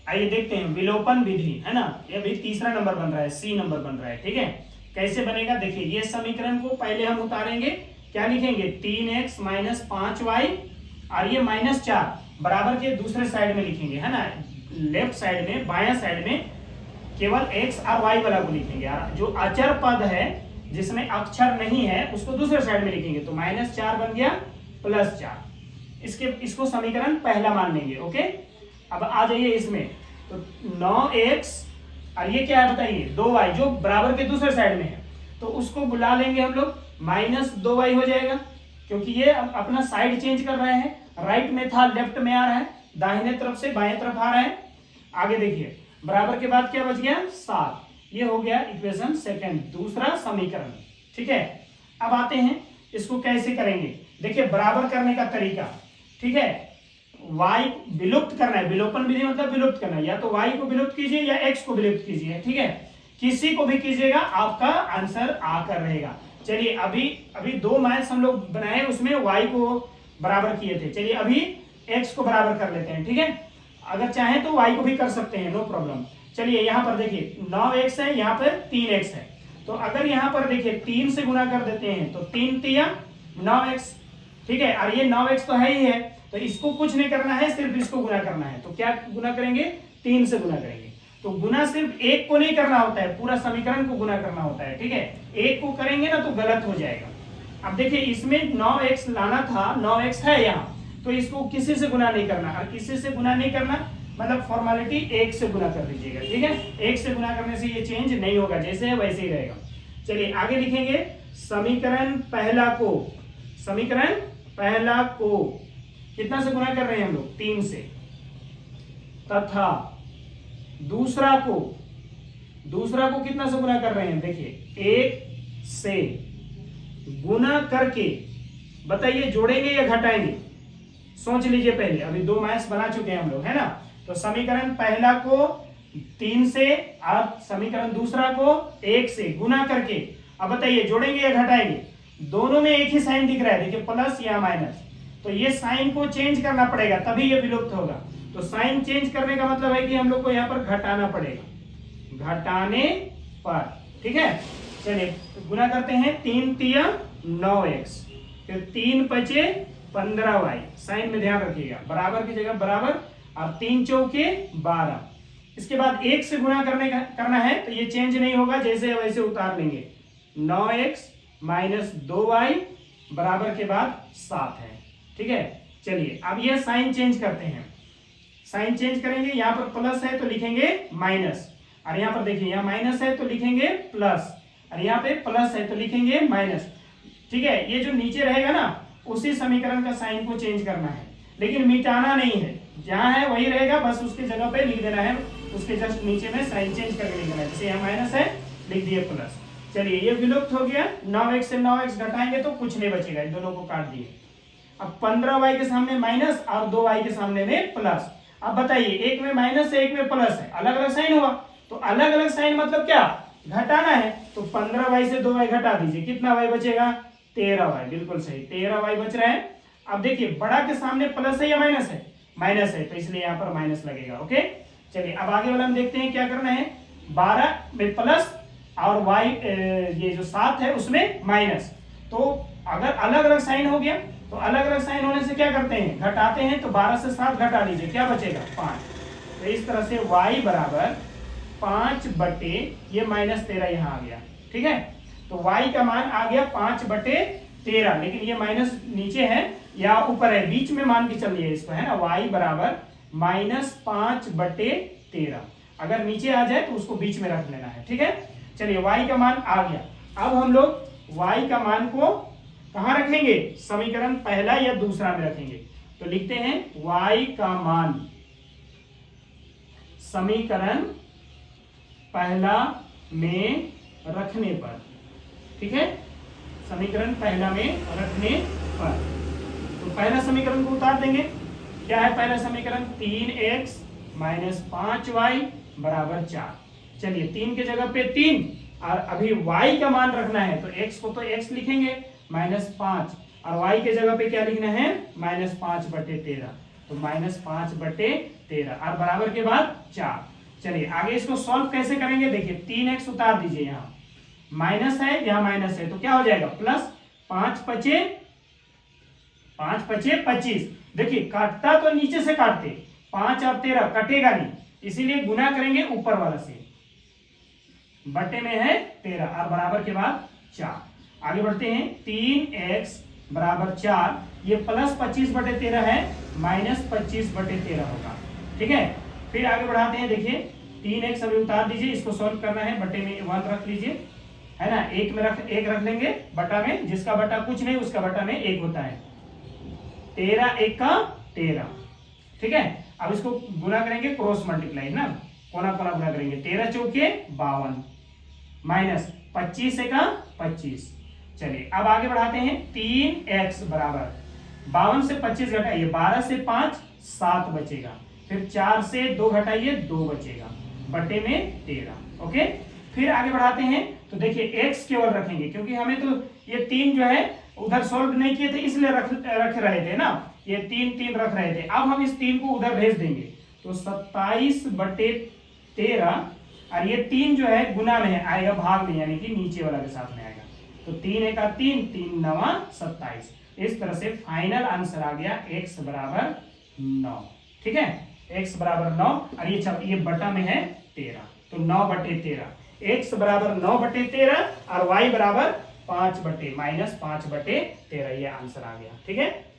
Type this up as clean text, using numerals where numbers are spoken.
आइए देखते हैं विलोपन विधि, है ना। ये भी तीसरा नंबर बन रहा है, सी नंबर बन रहा है, ठीक है। कैसे बनेगा देखिए, ये समीकरण को पहले हम उतारेंगे, क्या लिखेंगे 3x माइनस 5y और ये -4 बराबर के दूसरे साइड में लिखेंगे, है ना। लेफ्ट साइड में, बायां साइड में केवल x और y वाला को लिखेंगे, और जो अचर पद है जिसमें अक्षर नहीं है उसको दूसरे साइड में लिखेंगे। तो -4 बन गया +4, इसको समीकरण पहला मान लेंगे। ओके, अब आ जाइए इसमें, तो 9x और ये क्या है बताइए 2y, जो बराबर के दूसरे साइड में है, तो उसको बुला लेंगे हम लोग, -2y हो जाएगा, क्योंकि ये अपना साइड चेंज कर रहे हैं, राइट में था लेफ्ट में आ रहा है, दाहिने तरफ से बाएं तरफ आ रहा है। आगे देखिए, बराबर के बाद क्या बच गया 7, ये हो गया इक्वेशन सेकंड, दूसरा समीकरण, ठीक है। अब आते हैं इसको कैसे करेंगे, देखिए बराबर करने का तरीका, ठीक है। y विलुप्त करना है, विलोपन विधि मतलब विलुप्त करना है, या तो y को विलुप्त कीजिए या x को विलुप्त कीजिए, ठीक है। किसी को भी कीजिएगा आपका आंसर आकर रहेगा। चलिए अभी 2 मैथ्स हम लोग बनाए, उसमें y को बराबर किए थे, चलिए अभी x को बराबर कर लेते हैं, ठीक है। अगर चाहें तो y को भी कर सकते हैं, नो प्रॉब्लम। चलिए यहाँ पर देखिए 9x है, यहाँ पर 3x है, तो अगर यहाँ पर देखिए 3 से गुना कर देते हैं तो 3 तिया 9x, ठीक है। और ये 9x तो है ही है, तो इसको कुछ नहीं करना है, सिर्फ इसको गुना करना है। तो क्या गुना करेंगे, 3 से गुना करेंगे। तो गुना सिर्फ एक को नहीं करना होता है, पूरा समीकरण को गुना करना होता है, ठीक है। एक को करेंगे ना तो गलत हो जाएगा। अब देखिए इसमें 9x लाना था, 9x है यहाँ, तो इसको किसी से गुना नहीं करना, और किसी से गुना नहीं करना मतलब फॉर्मेलिटी 1 से गुना कर दीजिएगा, ठीक है। 1 से गुना करने से ये चेंज नहीं होगा, जैसे है वैसे ही रहेगा। चलिए आगे लिखेंगे समीकरण पहला को कितना से गुना कर रहे हैं हम लोग, 3 से, तथा दूसरा को कितना से गुना कर रहे हैं, देखिए 1 से गुना करके, बताइए जोड़ेंगे या घटाएंगे, सोच लीजिए पहले। अभी 2 मैथ्स बना चुके हैं हम लोग, है ना। तो समीकरण पहला को 3 से और समीकरण दूसरा को 1 से गुना करके, अब बताइए जोड़ेंगे या घटाएंगे। दोनों में एक ही साइन दिख रहा है, देखिए प्लस या माइनस, तो ये साइन को चेंज करना पड़ेगा तभी ये विलुप्त होगा। तो साइन चेंज करने का मतलब है कि हम लोग को यहाँ पर घटाना पड़ेगा, घटाने पर, ठीक है। चलिए तो गुना करते हैं, 3 तिया 9x, फिर 3 बचे 15y, साइन में ध्यान रखिएगा, बराबर की जगह बराबर, और 3 चौके 12। इसके बाद 1 से गुना करना है, तो ये चेंज नहीं होगा, जैसे वैसे उतार लेंगे। 9x माइनस 2y बराबर के बाद 7 है, ठीक है। चलिए अब ये साइन चेंज करते हैं, साइन चेंज करेंगे, यहाँ पर प्लस है तो लिखेंगे माइनस, और यहाँ पर देखिए यहाँ माइनस है तो लिखेंगे प्लस, और यहाँ पे प्लस है तो लिखेंगे माइनस, ठीक है। ये जो नीचे रहेगा ना, उसी समीकरण का साइन को चेंज करना है, लेकिन मिटाना नहीं है, जहां है वही रहेगा, बस उसकी जगह पे लिख देना है, उसके जस्ट नीचे में साइन चेंज करके लिख देना है। जैसे यहाँ माइनस है, लिख दिए प्लस। चलिए ये विलुप्त हो गया, 9x से 9x घटाएंगे तो कुछ नहीं बचेगा, इन दोनों को काट दिए। अब 15y के सामने माइनस और 2y के सामने में प्लस। अब बताइए, एक में माइनस है, एक में प्लस है, अलग अलग साइन हुआ, तो अलग अलग साइन मतलब क्या, घटाना है। तो 15y से 2y घटा दीजिए, कितना y बचेगा, 13y, बिल्कुल सही, 13y बच रहा है। अब देखिए बड़ा के सामने प्लस है या माइनस है, माइनस है, तो इसलिए यहाँ पर माइनस लगेगा। ओके, चलिए अब आगे वाला हम देखते हैं क्या करना है। 12 में प्लस और y ये जो 7 है उसमें माइनस, तो अगर अलग अलग साइन हो गया, तो अलग अलग साइन होने से क्या करते हैं, घटाते हैं। तो 12 से 7 घटा लीजिए, क्या बचेगा 5। तो इस तरह से y बराबर 5 बटे ये -13 यहाँ आ गया, ठीक है। तो y का मान आ गया 5 बटे 13, लेकिन ये माइनस नीचे है या ऊपर है, बीच में मान के चलिए इसको, है ना। y बराबर -5 बटे 13, अगर नीचे आ जाए तो उसको बीच में रख लेना है, ठीक है। चलिए y का मान आ गया। अब हम लोग y का मान को कहां रखेंगे, समीकरण पहला या दूसरा में रखेंगे। तो लिखते हैं y का मान समीकरण पहला में रखने पर, ठीक है, समीकरण पहला में रखने पर। तो पहला समीकरण को उतार देंगे। क्या है पहला समीकरण, 3x माइनस 5y बराबर 4। चलिए 3 की जगह पे 3, और अभी y का मान रखना है, तो x को तो x लिखेंगे -5, और y के जगह पे क्या लिखना है, -5 बटे 13। तो -5 बटे 13 और बराबर के बाद 4। चलिए आगे इसको सॉल्व कैसे करेंगे, देखिए 3x उतार दीजिए, यहाँ माइनस है, यहाँ माइनस है, तो क्या हो जाएगा प्लस 5 पचे 25। देखिए काटता तो नीचे से काटते, 5 और 13 कटेगा नहीं, इसीलिए गुना करेंगे ऊपर वाला से, बटे में है 13 और बराबर के बाद 4। आगे बढ़ते हैं, 3x बराबर 4, ये प्लस 25/13 है, माइनस 25/13 होगा। ठीक है, फिर आगे बढ़ाते हैं, देखिए 3x अभी उतार दीजिए, इसको सॉल्व करना है, बटे में 1 रख लीजिए, है ना, एक रख लेंगे, बटा में जिसका बटा कुछ नहीं उसका बटा में 1 होता है, 13 1 का 13। ठीक है, अब इसको गुना करेंगे, क्रॉस मल्टीप्लाई ना, कोना कोना गुना करेंगे, 13 चौके 52 माइनस 25 1 का 25। चलिए अब आगे बढ़ाते हैं, 3x बराबर 52 से 25 घटाइए, 12 से 5 7 बचेगा, फिर 4 से 2 घटाइए 2 बचेगा, बटे में 13। ओके, फिर आगे बढ़ाते हैं, तो देखिए x केवल रखेंगे, क्योंकि हमें तो ये 3 जो है उधर सॉल्व नहीं किए थे, इसलिए रख रहे थे ना, ये 3 रख रहे थे। अब हम इस 3 को उधर भेज देंगे, तो 27/13, और ये 3 जो है गुना में आएगा, भाग में, यानी कि नीचे वाला के साथ में आएगा, तो 3 1 का 3, 3 9 27। इस तरह से फाइनल आंसर आ गया x बराबर 9। ठीक है, x बराबर 9, और ये बटा में है 13, तो 9/13, x बराबर 9/13 और y बराबर 5/13, ये आंसर आ गया। ठीक है।